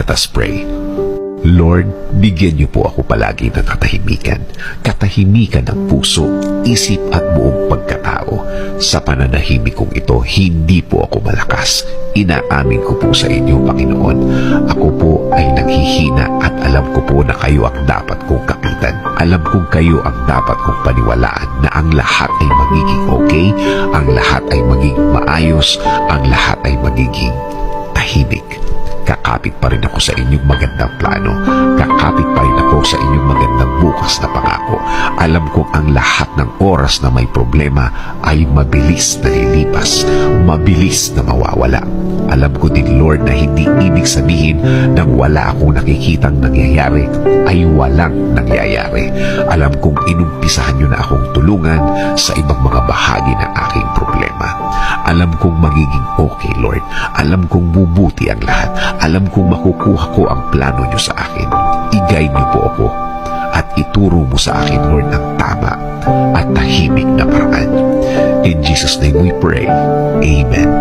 Let us pray. Lord, bigyan niyo po ako palagi ng katahimikan. Katahimikan ng puso, isip at buong pagkatao. Sa pananahimik kong ito, hindi po ako malakas. Inaamin ko po sa inyo, Panginoon. Ako po ay naghihina at alam ko po na kayo ang dapat kong kapitan. Alam kong kayo ang dapat kong paniwalaan na ang lahat ay magiging okay, ang lahat ay magiging maayos, ang lahat ay magiging tahimik. Kakapit pa rin ako sa inyong magandang plano. Kakapit pa rin ako sa inyong magandang bukas na pangako. Alam kong ang lahat ng oras na may problema ay mabilis na lilipas, mabilis na mawawala. Alam ko din, Lord, na hindi ibig sabihin nang wala akong nakikitang nangyayari ay walang nangyayari. Alam kong inumpisahan niyo na akong tulungan sa ibang mga bahagi ng aking problema. Alam kong magiging okay, Lord. Alam kong bubuti ang lahat. Alam kong makukuha ko ang plano niyo sa akin. I-guide niyo po ako at ituro mo sa akin, Lord, ang tama at tahimik na paraan. In Jesus' name we pray. Amen.